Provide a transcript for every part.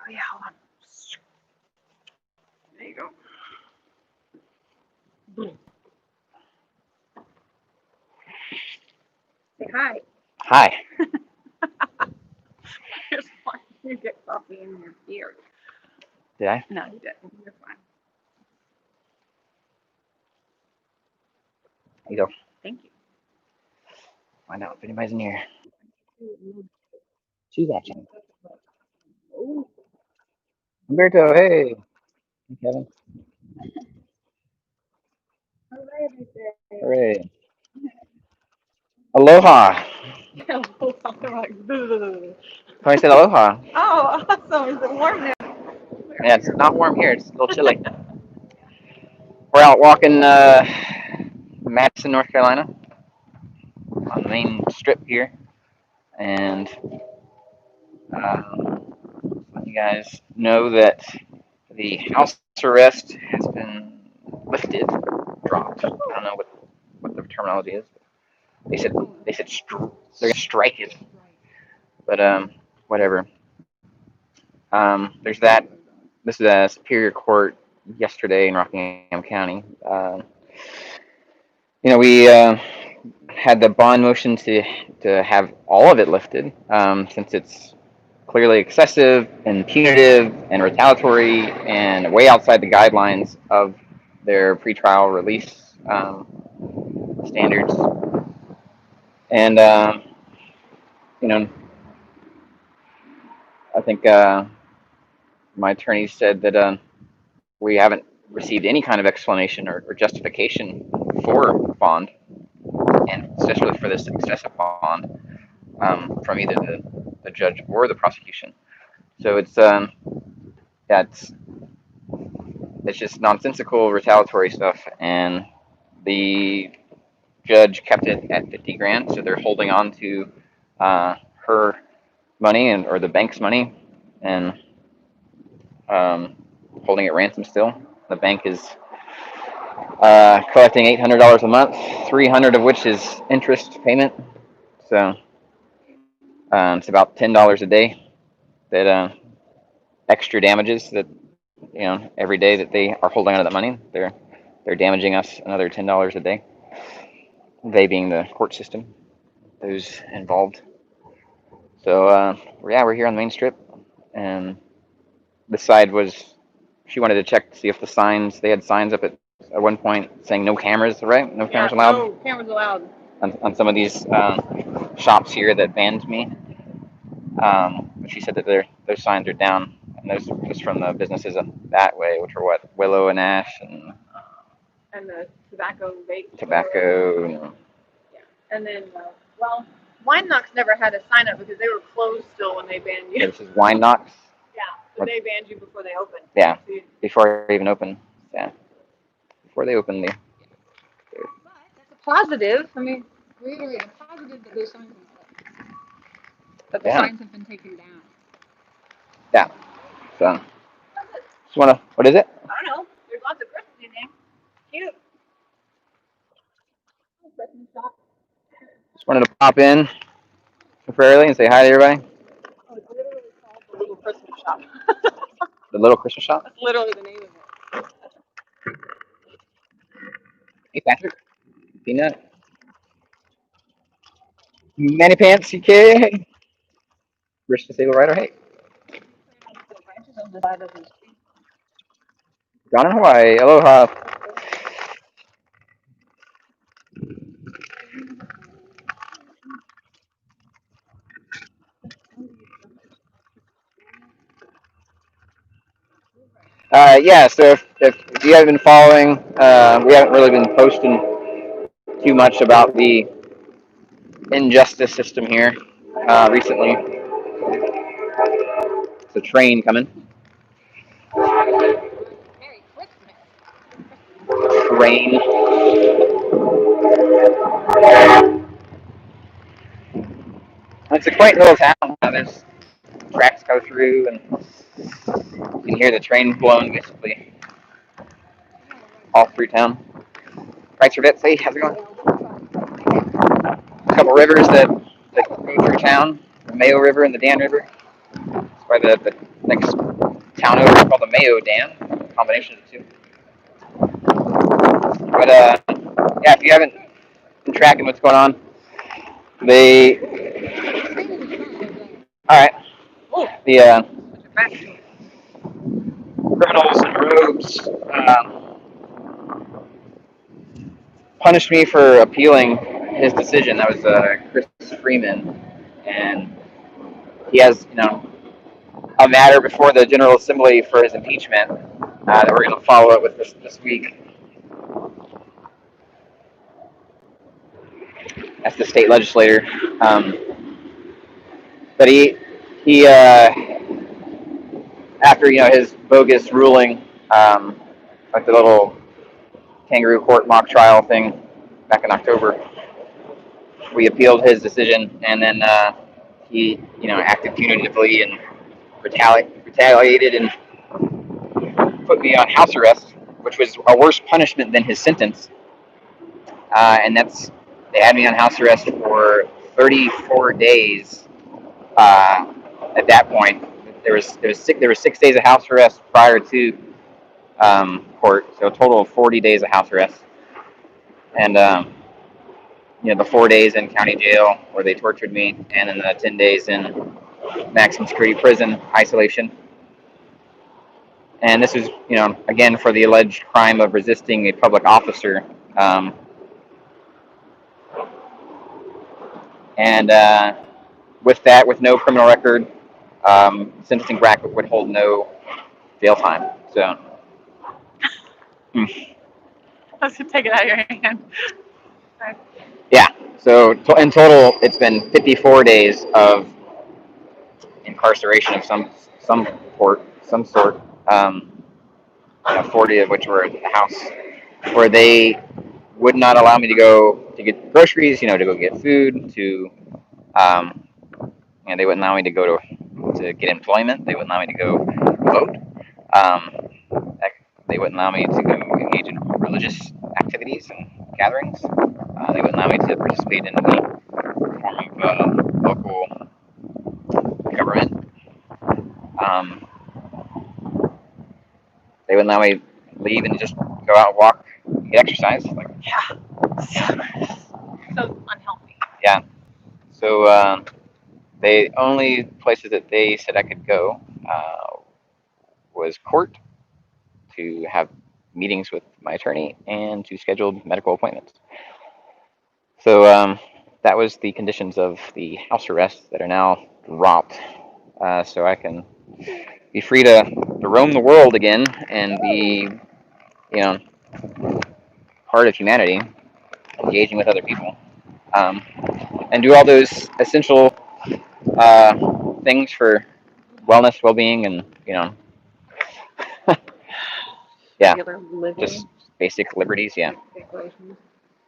yeah, hold on. There you go. Say hi. Hi. Here's one. You get coffee in your ear. Did I? No, you didn't. You're fine. There you go. Thank you. Find out if anybody's in here. She's watching. Oh, Humberto, hey. Hey, Kevin. all right, I say. Hooray. Aloha. I'm like, "Ugh." Somebody said aloha. Oh, awesome. Is it warm now? Yeah, it's not warm here. It's a little chilly. We're out walking Madison, North Carolina, on the main strip here, and let you guys know that the house arrest has been lifted, dropped. I don't know what the terminology is. They said they're gonna strike it, but whatever. There's that. This is a Superior Court yesterday in Rockingham County. We had the bond motion to have all of it lifted, since it's clearly excessive and punitive and retaliatory and way outside the guidelines of their pretrial release standards. And you know, I think my attorney said that we haven't received any kind of explanation or justification for bond, and especially for this excessive bond, from either the judge or the prosecution. So yeah, it's just nonsensical retaliatory stuff, and the judge kept it at 50 grand, so they're holding on to her money or the bank's money, and um, holding it ransom still. The bank is collecting $800 a month, 300 of which is interest payment. So it's about $10 a day that extra damages that every day that they are holding on to that money, they're damaging us another $10 a day. They being the court system, those involved. So we're here on the main strip, and this side was she wanted to check to see if they had signs up at one point saying no cameras, right? No Yeah, cameras allowed. no cameras allowed. On some of these shops here that banned me. She said that those signs are down, and those just from the businesses that way, which are what, Willow and Ash and And the tobacco vape. tobacco. Yeah. And then, well, Wine Knocks never had a sign up because they were closed still when they banned you. This is Wine Knocks. Yeah, but they banned you before they opened. Yeah, So before I even opened. Yeah, before they opened the. that's a positive. I mean, reiterate a positive that those signs have been up. That the signs have been taken down. Yeah. So. Just wanna. What is it? I don't know. There's lots of Christmas in there. Cute. Christmas shop. Just wanted to pop in temporarily and say hi to everybody. Oh, it's literally called the Little Christmas Shop. The little Christmas shop. That's literally the name of it. Hey Patrick. Peanut. Manny Pants. UK. Rich disabled rider. Hey. Branches on the side of the street. Down in Hawaii. Aloha. Yeah, so if you haven't been following, we haven't really been posting too much about the injustice system here recently. It's a train coming. Merry Christmas. Train. It's a quaint little town. There's tracks go through, and you can hear the train blowing basically all through town. Right, Sir Betsy, hey, how's it going? A couple rivers that go through town, the Mayo River and the Dan River. It's by the next town over called the Mayo Dam, combination of the two. But yeah, if you haven't been tracking what's going on, they all right. The criminals in robes punished me for appealing his decision. That was Chris Freeman, and he has a matter before the General Assembly for his impeachment that we're going to follow up with this week. That's the state legislator. But he after his bogus ruling, like the little kangaroo court mock trial thing back in October, we appealed his decision, and then he acted punitively and retaliated and put me on house arrest, which was a worse punishment than his sentence. And they had me on house arrest for 34 days. At that point, there was 6 days of house arrest prior to court, so a total of 40 days of house arrest, and the 4 days in county jail where they tortured me, and then the 10 days in maximum security prison isolation. And this is, again, for the alleged crime of resisting a public officer. And with no criminal record, sentencing bracket would hold no jail time. So, Let's take it out of your hand. yeah. So in total, it's been 54 days of incarceration of some sort. 40 of which were at the house, where they would not allow me to go to get groceries, to go get food, and they wouldn't allow me to go to get employment. They wouldn't allow me to go vote. Um, they wouldn't allow me to go engage in religious activities and gatherings. They wouldn't allow me to participate in any form of local government. Um, they wouldn't allow me to leave and just go out and walk, get exercise. So unhealthy. Yeah. So the only places that they said I could go was court, to have meetings with my attorney, and to schedule medical appointments. So that was the conditions of the house arrest that are now dropped, so I can be free to roam the world again and be, part of humanity, engaging with other people, and do all those essential things for wellness, well-being, and yeah, just basic liberties. Yeah.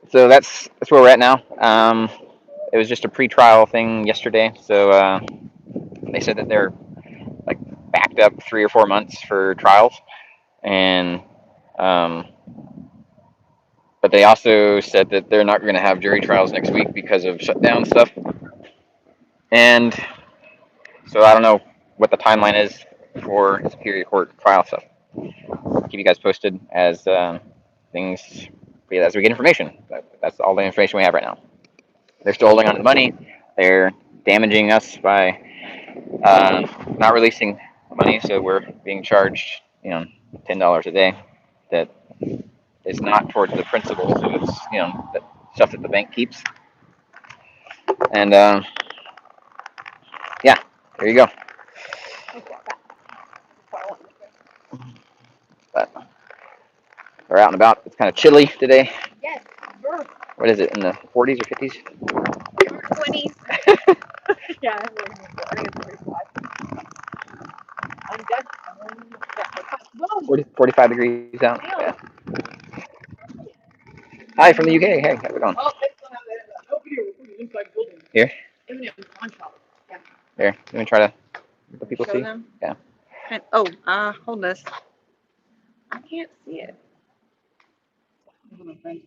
So that's where we're at now. It was just a pre-trial thing yesterday, so they said that they're like backed up 3 or 4 months for trials, and but they also said that they're not going to have jury trials next week because of shutdown stuff. And so I don't know what the timeline is for Superior Court trial stuff. Keep you guys posted as things as we get information. That's all the information we have right now. They're still holding on to the money. They're damaging us by not releasing money, so we're being charged, $10 a day. That is not towards the principal, so it's the stuff that the bank keeps. And yeah, there you go. But we're out and about. It's kind of chilly today. Yes. What is it, in the 40s or 50s? 20s. Yeah, I think it's 45. I'm just 45 degrees out. Yeah. Hi, from the UK. Hey, how's it going? Here? Yeah. Here. Let me try to let people Show see. them? Yeah. Hold this. I can't see it. See it right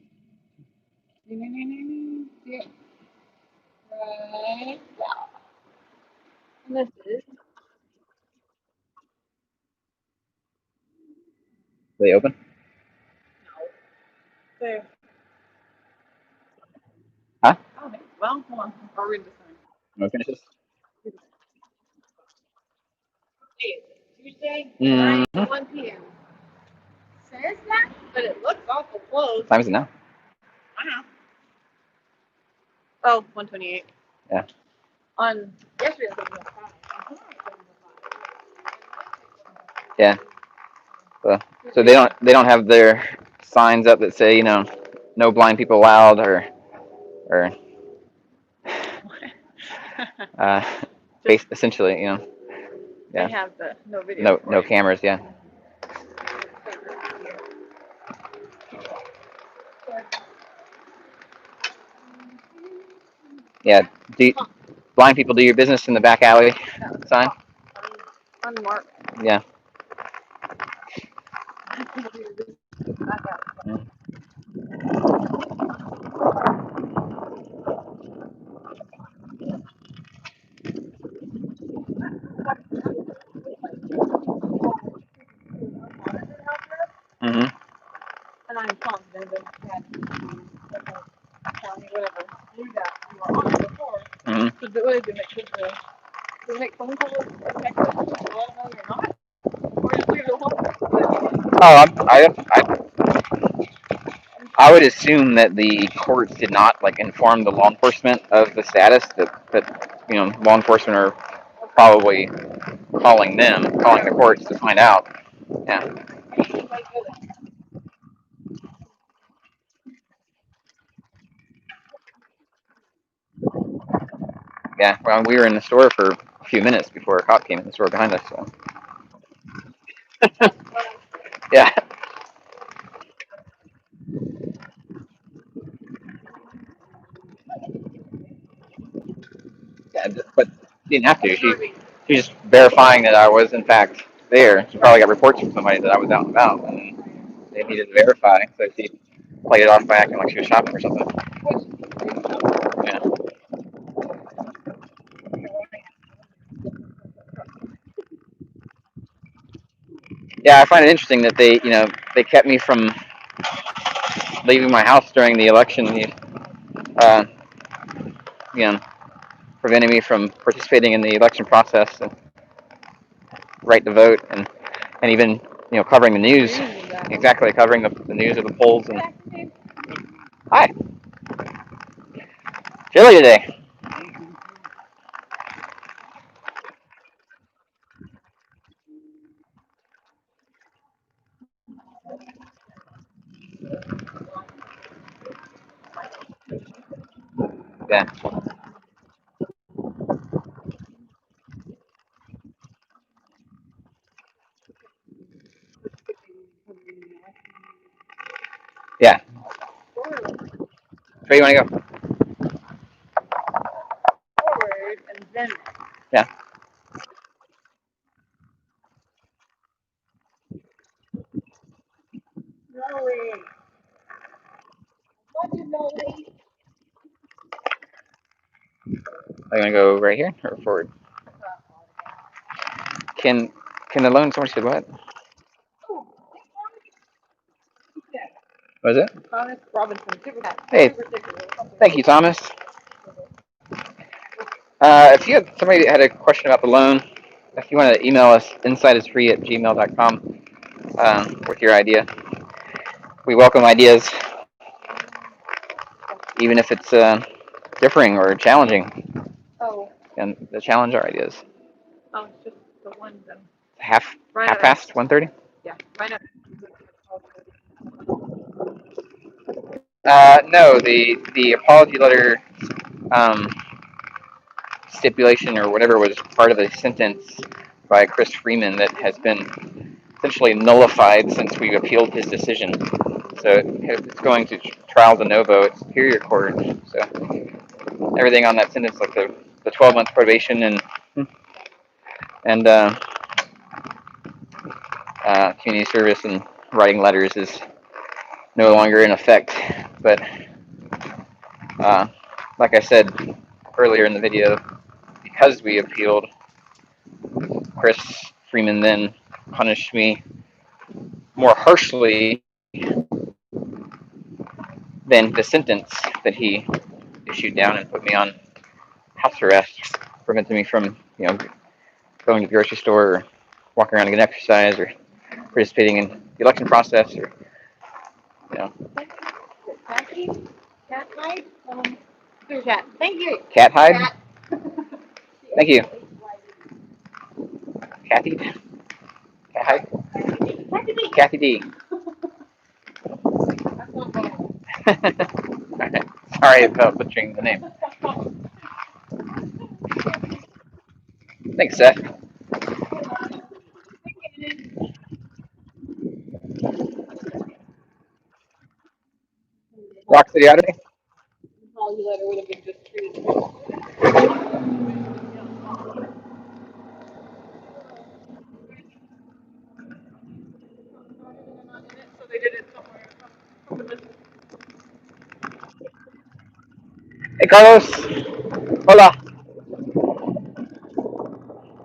now. And this is they open? There. Huh? Oh, well, hold on. I'll read this one. Want to finish this? Tuesday, Mm-hmm. 9 to 1 p.m. Says that, but it looks awful close. What time is it now? I don't know. Oh, 1:28. Yeah. On yesterday, it was 5. Yeah. So they don't have their signs up that say, you know, no blind people allowed, or uh, essentially, you know, yeah. They have the no video. No cameras, yeah. Yeah. Blind people do your business in the back alley sign? Unmarked. Yeah. Mm-hmm. And I'm confident that county, whatever, knew that you were on it before. Mm-hmm. So the way to make phone calls, text messages, let them know you're not, or just leave it alone. Oh, I would assume that the courts did not like inform the law enforcement of the status that you know law enforcement are probably calling the courts to find out. Yeah. Yeah. Well, we were in the store for a few minutes before a cop came in the store behind us. So. Yeah. Yeah. But didn't have to. She just verifying that I was in fact there. She probably got reports from somebody that I was out and about, and they needed to verify. So she played it off by acting like she was shopping or something. Yeah. Yeah, I find it interesting that they kept me from leaving my house during the election. Uh, you know, preventing me from participating in the election process and right to vote, and even covering the news. Exactly, covering the news of the polls. And hi, chilly today. Yeah, yeah. Where you want to go? Forward and then. Yeah. No way. What did no way? Are you gonna go right here or forward? Can can the loan? Someone said what? What is it? Thomas Robinson, super cat. Hey, thank you, Thomas. If you had somebody that had a question about the loan, if you want to email us, insightisfree@gmail.com with your idea. We welcome ideas, even if it's differing or challenging, Oh. and to challenge our ideas. Oh, it's just the one then. Half past 1:30. Yeah, right up. No, the apology letter um, stipulation or whatever was part of a sentence by Chris Freeman that has been essentially nullified since we appealed his decision. So it's going to trial de novo at Superior Court. So everything on that sentence, like the 12-month probation and community service and writing letters is no longer in effect. But uh, like I said earlier in the video, because we appealed, Chris Freeman then punished me more harshly than the sentence that he issued down and put me on house arrest, preventing me from, going to the grocery store or walking around to get exercise or participating in the election process or, you know. Cat hide? Who's that? Thank you. Cat hide? Cat. Thank you. Kathy? Cat hide? Kathy D. Right. Sorry about butchering the name. Thanks, Seth. Rock City Odyssey? All you letter would have been just treated. So they did it somewhere. Hey, Carlos. Hola.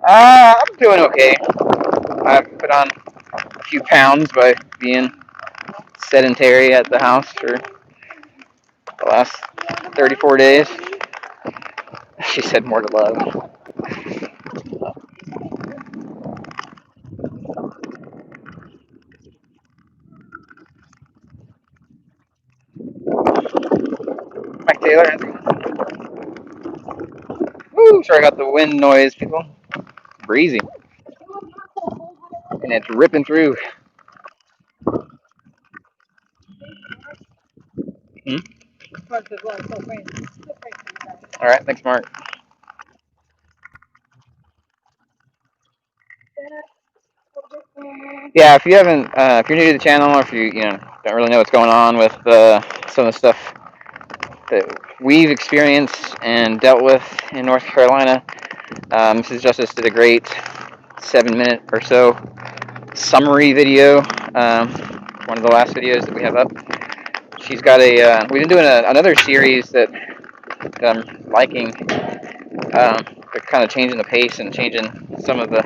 I'm doing okay. I've put on a few pounds by being sedentary at the house for the last 34 days. She said more to love. Mike Taylor. Woo! Sorry about the wind noise, people. Breezy. And it's ripping through. Hmm? All right, thanks, Mark. Yeah, if you haven't, if you're new to the channel, or if you don't really know what's going on with some of the stuff that we've experienced and dealt with in North Carolina, Mrs. Justice did a great 7-minute or so summary video. One of the last videos that we have up. She's got we've been doing another series that I'm liking. They're kind of changing the pace and changing some of the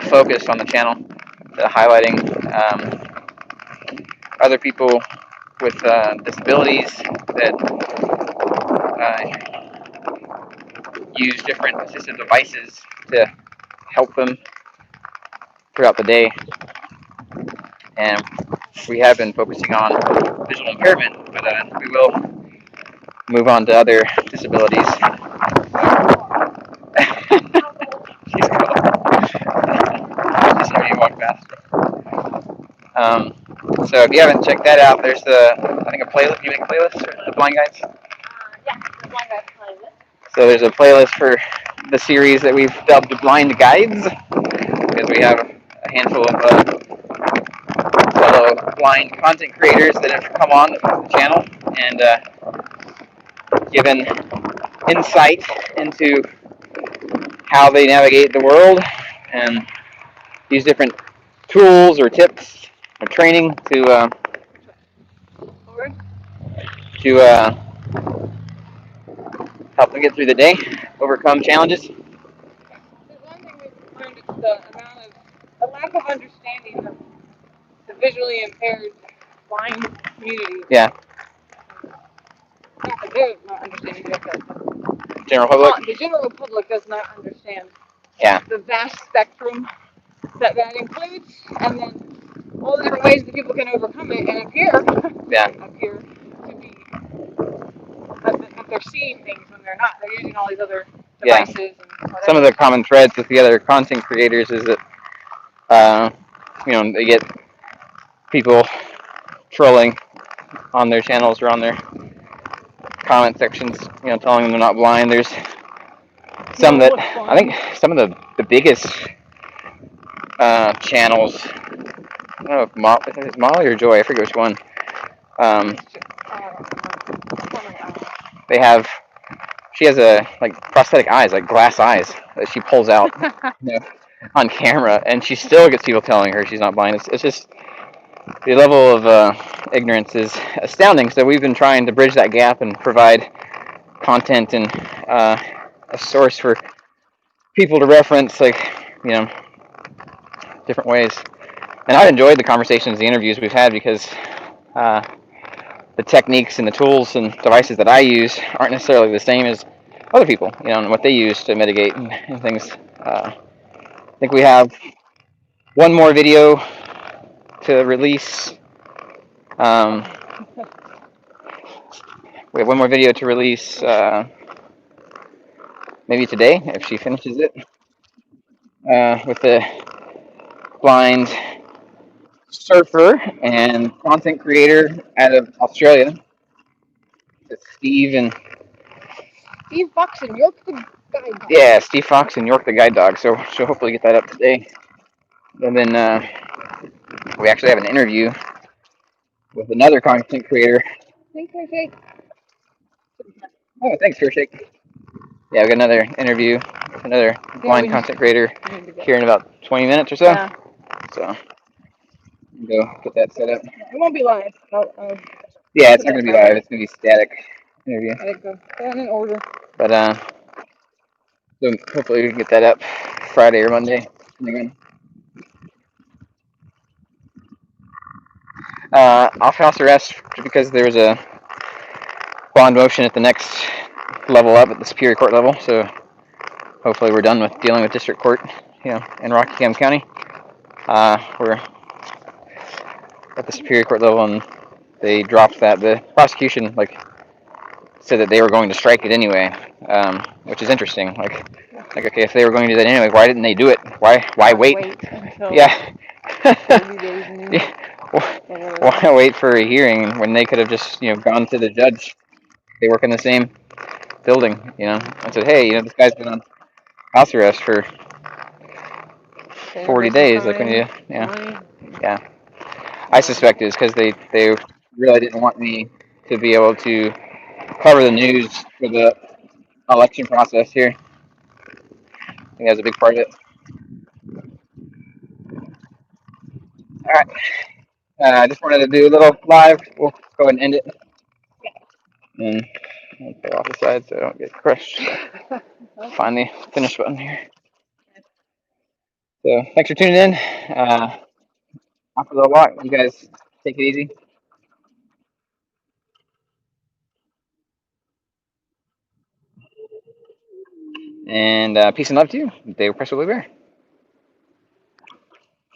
focus on the channel, highlighting other people with disabilities that use different assistive devices to help them throughout the day. And we have been focusing on visual impairment, but we will move on to other disabilities. She's cool. Just heard you walk past. So if you haven't checked that out, there's I think a playlist. You make a playlist for the blind guides? Yeah, the blind guides playlist. So there's a playlist for the series that we've dubbed Blind Guides, because we have a handful of fellow blind content creators that have come on the channel and given insight into how they navigate the world and use different tools or tips or training to help them get through the day, overcome challenges. The one thing we've learned is the lack of understanding of the visually impaired blind community. Yeah. Not that they're not understanding, but General public? The general public does not understand Yeah. the vast spectrum that includes, and then all the different ways that people can overcome it and appear to be that they're seeing things when they're not. They're using all these other devices and whatever. Some of the common threads with the other content creators is that they get people trolling on their channels or on their comment sections, telling them they're not blind. There's some that I think some of the biggest channels. I don't know if it's Molly or Joy. I forget which one. She has prosthetic eyes, like glass eyes, that she pulls out on camera, and she still gets people telling her she's not blind. It's just the level of ignorance is astounding. So we've been trying to bridge that gap and provide content and a source for people to reference, different ways And I've enjoyed the conversations, the interviews we've had because uh, the techniques and the tools and devices that I use aren't necessarily the same as other people, and what they use to mitigate and things. I think we have one more video to release. Um, we have one more video to release maybe today if she finishes it with the blind surfer and content creator out of Australia. It's Steve and Steve Fox and York the guide dog. yeah, Steve Fox and York the guide dog. So she'll hopefully get that up today. And then we actually have an interview with another content creator. Thanks, Jake. Oh, thanks, Kershake. Yeah, we got another interview with another blind content creator here in about 20 minutes or so. Yeah. So go get that set up. It won't be live. Yeah, it's not going to be live. It's going to be static interview. I go in order. But so hopefully we can get that up Friday or Monday. Off house arrest because there was a bond motion at the next level up at the Superior Court level. So hopefully we're done with dealing with district court, in Rockingham County. We're at the Superior Court level, and they dropped that. The prosecution said that they were going to strike it anyway, which is interesting. Like okay, if they were going to do that anyway, why didn't they do it? Why wait? Yeah. Yeah. Why wait for a hearing when they could have just gone to the judge? They work in the same building, and said, hey, this guy's been on house arrest for 40 days. Like when yeah. I suspect it's because they really didn't want me to be able to cover the news for the election process here. I think that's a big part of it. All right. I just wanted to do a little live. We'll go ahead and end it. And I'll go off the side so I don't get crushed. Find the finish button here. So thanks for tuning in. After the walk, you guys take it easy. And peace and love to you. Dave Press Bear.